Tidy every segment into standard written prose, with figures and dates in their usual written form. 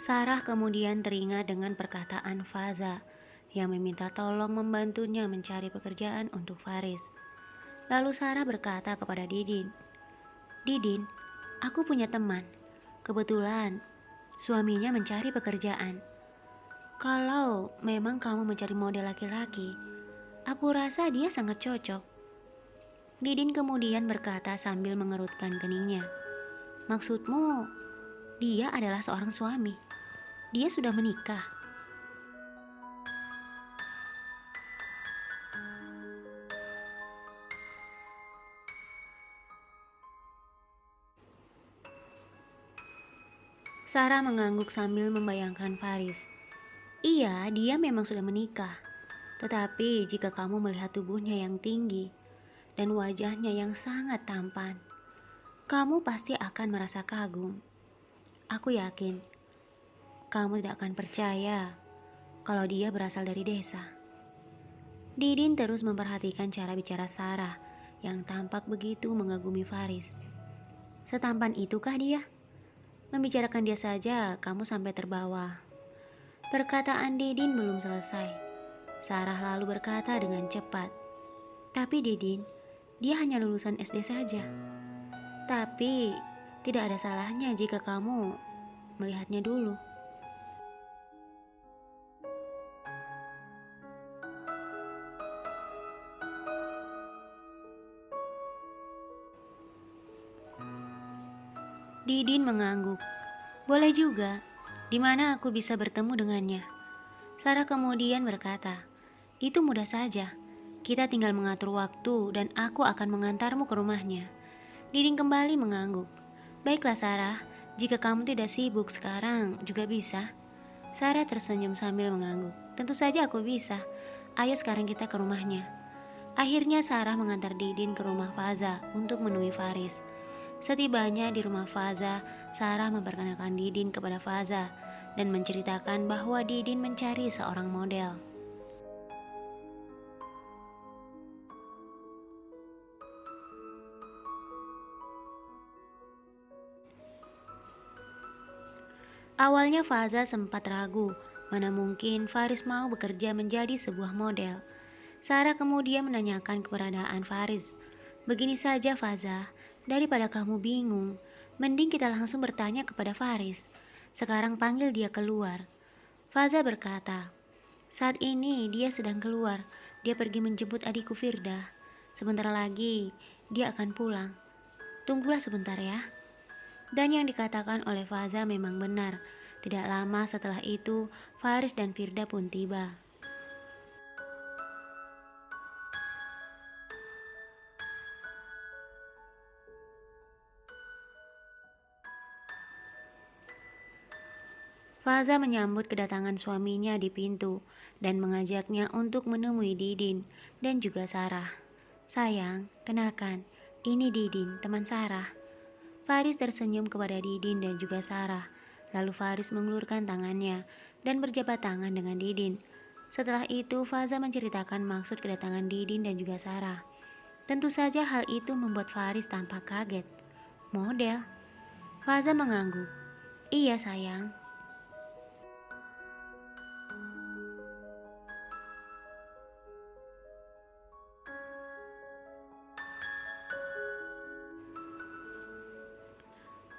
Sarah kemudian teringat dengan perkataan Faza yang meminta tolong membantunya mencari pekerjaan untuk Faris. Lalu Sarah berkata kepada Didin, "Didin, aku punya teman. Kebetulan suaminya mencari pekerjaan. Kalau memang kamu mencari model laki-laki, aku rasa dia sangat cocok." Didin kemudian berkata sambil mengerutkan keningnya, "Maksudmu, dia adalah seorang suami? Dia sudah menikah?" Sarah mengangguk sambil membayangkan Faris. Iya, dia memang sudah menikah. Tetapi jika kamu melihat tubuhnya yang tinggi dan wajahnya yang sangat tampan, kamu pasti akan merasa kagum. Aku yakin kamu tidak akan percaya kalau dia berasal dari desa. Didin terus memperhatikan cara bicara Sarah yang tampak begitu mengagumi Faris. Setampan itukah dia? Membicarakan dia saja kamu sampai terbawa. Perkataan Didin belum selesai. Sarah lalu berkata dengan cepat, "Tapi Didin, dia hanya lulusan SD saja. Tapi tidak ada salahnya jika kamu melihatnya dulu." Didin mengangguk. "Boleh juga. Di mana aku bisa bertemu dengannya?" Sarah kemudian berkata, "Itu mudah saja. Kita tinggal mengatur waktu dan aku akan mengantarmu ke rumahnya." Didin kembali mengangguk. "Baiklah Sarah, jika kamu tidak sibuk sekarang juga bisa." Sarah tersenyum sambil mengangguk. "Tentu saja aku bisa. Ayo sekarang kita ke rumahnya." Akhirnya Sarah mengantar Didin ke rumah Faza untuk menemui Faris. Setibanya di rumah Faza, Sarah memperkenalkan Didin kepada Faza dan menceritakan bahwa Didin mencari seorang model. Awalnya Faza sempat ragu, mana mungkin Faris mau bekerja menjadi sebuah model. Sarah kemudian menanyakan keberadaan Faris. "Begini saja Faza, daripada kamu bingung, mending kita langsung bertanya kepada Faris. Sekarang panggil dia keluar." Faza berkata, "Saat ini dia sedang keluar. Dia pergi menjemput adikku Firda. Sebentar lagi dia akan pulang. Tunggulah sebentar ya." Dan yang dikatakan oleh Faza memang benar. Tidak lama setelah itu, Faris dan Firda pun tiba. Faza menyambut kedatangan suaminya di pintu dan mengajaknya untuk menemui Didin dan juga Sarah. "Sayang, kenalkan, ini Didin, teman Sarah." Faris tersenyum kepada Didin dan juga Sarah. Lalu Faris mengulurkan tangannya dan berjabat tangan dengan Didin. Setelah itu Faza menceritakan maksud kedatangan Didin dan juga Sarah. Tentu saja hal itu membuat Faris tampak kaget. "Model?" Faza mengangguk. "Iya sayang."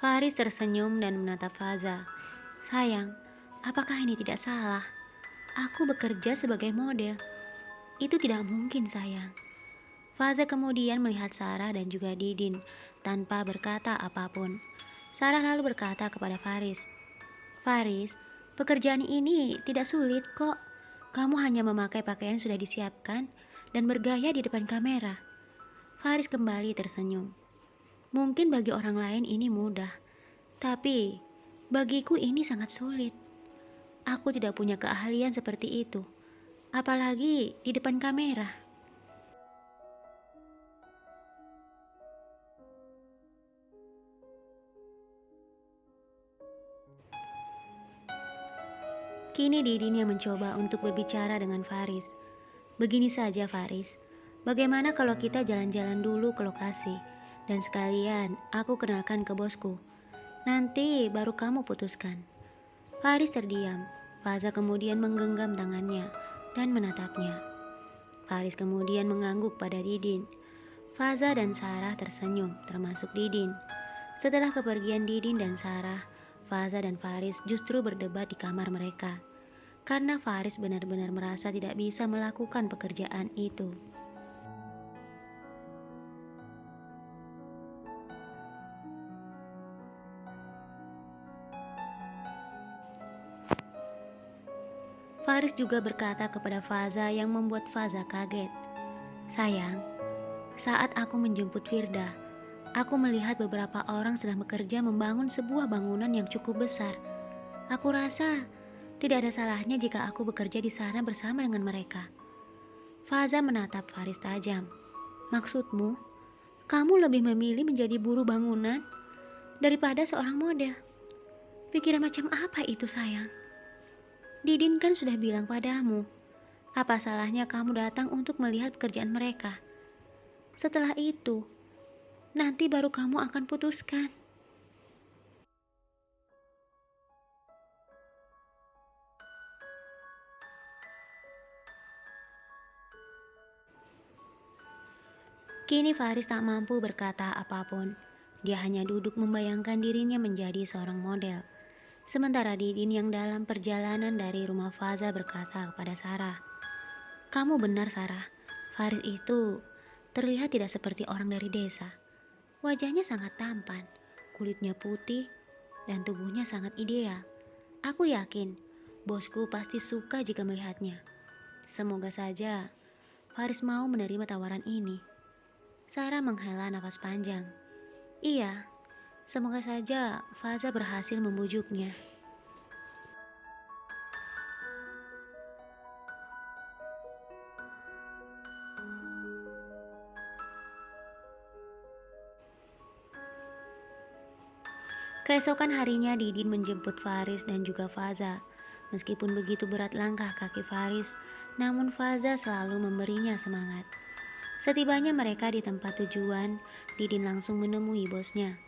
Faris tersenyum dan menatap Faza. "Sayang, apakah ini tidak salah? Aku bekerja sebagai model. Itu tidak mungkin sayang." Faza kemudian melihat Sarah dan juga Didin tanpa berkata apapun. Sarah lalu berkata kepada Faris, "Faris, pekerjaan ini tidak sulit kok. Kamu hanya memakai pakaian sudah disiapkan dan bergaya di depan kamera." Faris kembali tersenyum. "Mungkin bagi orang lain ini mudah, tapi bagiku ini sangat sulit. Aku tidak punya keahlian seperti itu, apalagi di depan kamera." Kini Didin yang mencoba untuk berbicara dengan Faris. "Begini saja Faris, bagaimana kalau kita jalan-jalan dulu ke lokasi dan sekalian aku kenalkan ke bosku. Nanti baru kamu putuskan." Faris terdiam. Faza kemudian menggenggam tangannya dan menatapnya. Faris kemudian mengangguk pada Didin. Faza dan Sarah tersenyum, termasuk Didin. Setelah kepergian Didin dan Sarah, Faza dan Faris justru berdebat di kamar mereka. Karena Faris benar-benar merasa tidak bisa melakukan pekerjaan itu. Faris juga berkata kepada Faza yang membuat Faza kaget. Sayang, saat aku menjemput Firda, aku melihat beberapa orang sedang bekerja membangun sebuah bangunan yang cukup besar. Aku rasa tidak ada salahnya jika aku bekerja di sana bersama dengan mereka. Faza menatap Faris tajam. Maksudmu, kamu lebih memilih menjadi buruh bangunan daripada seorang model? Pikiran macam apa itu, sayang? Didin kan sudah bilang padamu, apa salahnya kamu datang untuk melihat pekerjaan mereka? Setelah itu, nanti baru kamu akan putuskan. Kini Faris tak mampu berkata apapun. Dia hanya duduk membayangkan dirinya menjadi seorang model. Sementara Didin yang dalam perjalanan dari rumah Faza berkata kepada Sarah, "Kamu benar, Sarah. Faris itu terlihat tidak seperti orang dari desa. Wajahnya sangat tampan, kulitnya putih, dan tubuhnya sangat ideal. Aku yakin bosku pasti suka jika melihatnya. Semoga saja Faris mau menerima tawaran ini." Sarah menghela nafas panjang. Iya, semoga saja Faza berhasil membujuknya. Keesokan harinya Didin menjemput Faris dan juga Faza. Meskipun begitu berat langkah kaki Faris, namun Faza selalu memberinya semangat. Setibanya mereka di tempat tujuan, Didin langsung menemui bosnya.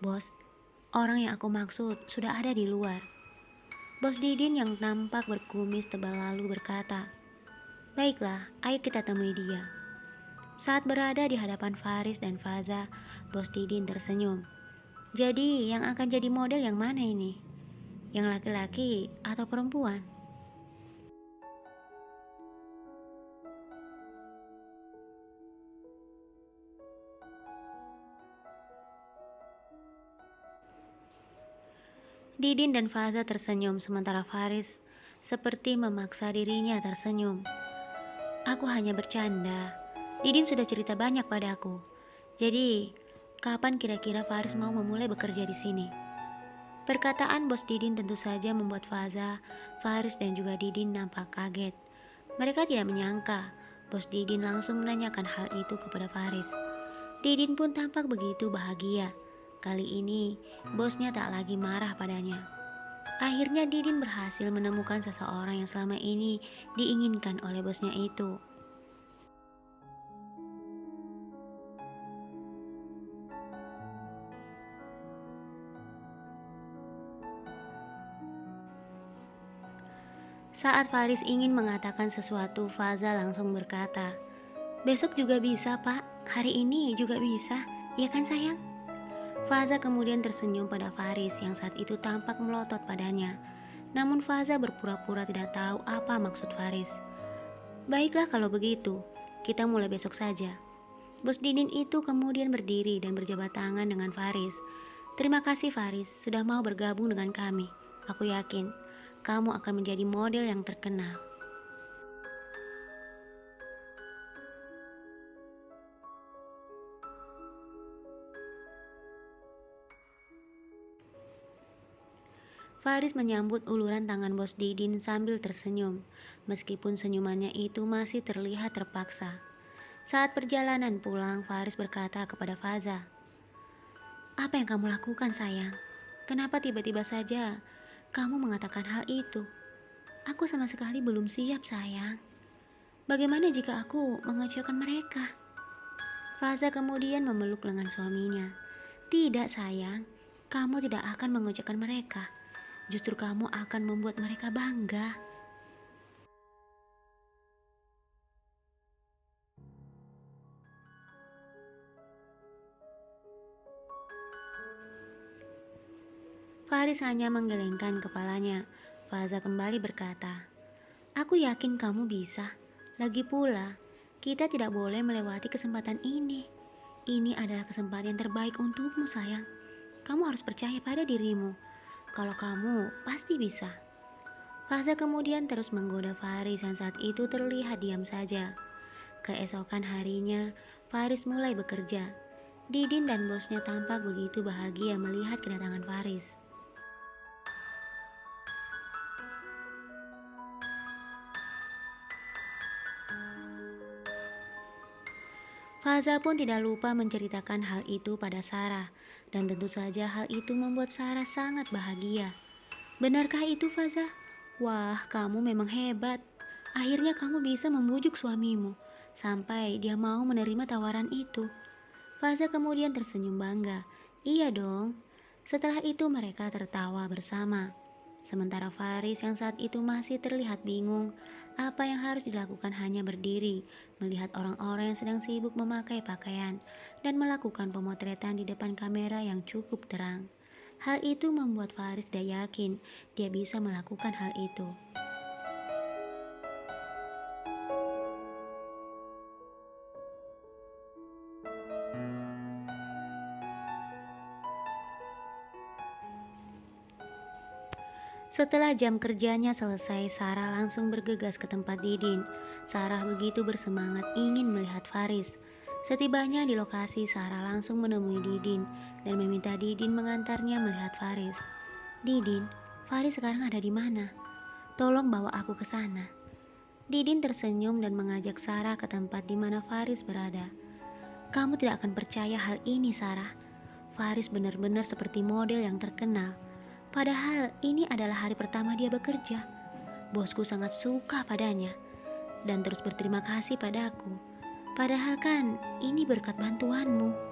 "Bos, orang yang aku maksud sudah ada di luar." Bos Didin yang nampak berkumis tebal lalu berkata, "Baiklah, ayo kita temui dia." Saat berada di hadapan Faris dan Faza, Bos Didin tersenyum. "Jadi yang akan jadi model yang mana ini? Yang laki-laki atau perempuan?" Didin dan Faza tersenyum sementara Faris seperti memaksa dirinya tersenyum. "Aku hanya bercanda. Didin sudah cerita banyak padaku. Jadi, kapan kira-kira Faris mau memulai bekerja di sini?" Perkataan Bos Didin tentu saja membuat Faza, Faris dan juga Didin nampak kaget. Mereka tidak menyangka Bos Didin langsung menanyakan hal itu kepada Faris. Didin pun tampak begitu bahagia. Kali ini, bosnya tak lagi marah padanya. Akhirnya Didin berhasil menemukan seseorang yang selama ini diinginkan oleh bosnya itu. Saat Faris ingin mengatakan sesuatu, Faza langsung berkata, "Besok juga bisa, Pak. Hari ini juga bisa. Iya kan, sayang?" Faza kemudian tersenyum pada Faris yang saat itu tampak melotot padanya. Namun Faza berpura-pura tidak tahu apa maksud Faris. "Baiklah kalau begitu, kita mulai besok saja." Bos Didin itu kemudian berdiri dan berjabat tangan dengan Faris. "Terima kasih Faris, sudah mau bergabung dengan kami. Aku yakin kamu akan menjadi model yang terkenal." Faris menyambut uluran tangan Bos Didin sambil tersenyum, meskipun senyumannya itu masih terlihat terpaksa. Saat perjalanan pulang, Faris berkata kepada Faza, "Apa yang kamu lakukan, sayang? Kenapa tiba-tiba saja kamu mengatakan hal itu? Aku sama sekali belum siap, sayang. Bagaimana jika aku mengecewakan mereka?" Faza kemudian memeluk lengan suaminya. "Tidak, sayang. Kamu tidak akan mengecewakan mereka. Justru kamu akan membuat mereka bangga. Faris hanya menggelengkan kepalanya. Faza kembali berkata, "Aku yakin kamu bisa. Lagi pula, kita tidak boleh melewati kesempatan ini. Ini adalah kesempatan yang terbaik untukmu, sayang. Kamu harus percaya pada dirimu. Kalau kamu pasti bisa." Faza kemudian terus menggoda Faris yang saat itu terlihat diam saja. Keesokan harinya, Faris mulai bekerja. Didin dan bosnya tampak begitu bahagia melihat kedatangan Faris. Faza pun tidak lupa menceritakan hal itu pada Sarah, dan tentu saja hal itu membuat Sarah sangat bahagia. "Benarkah itu, Faza? Wah, kamu memang hebat. Akhirnya kamu bisa membujuk suamimu sampai dia mau menerima tawaran itu." Faza kemudian tersenyum bangga. "Iya dong." Setelah itu mereka tertawa bersama. Sementara Faris yang saat itu masih terlihat bingung, apa yang harus dilakukan hanya berdiri, melihat orang-orang yang sedang sibuk memakai pakaian, dan melakukan pemotretan di depan kamera yang cukup terang. Hal itu membuat Faris tidak yakin dia bisa melakukan hal itu. Setelah jam kerjanya selesai, Sarah langsung bergegas ke tempat Didin. Sarah begitu bersemangat ingin melihat Faris. Setibanya di lokasi, Sarah langsung menemui Didin dan meminta Didin mengantarnya melihat Faris. "Didin, Faris sekarang ada di mana? Tolong bawa aku ke sana." Didin tersenyum dan mengajak Sarah ke tempat di mana Faris berada. "Kamu tidak akan percaya hal ini, Sarah. Faris benar-benar seperti model yang terkenal. Padahal ini adalah hari pertama dia bekerja. Bosku sangat suka padanya dan terus berterima kasih padaku. Padahal kan ini berkat bantuanmu."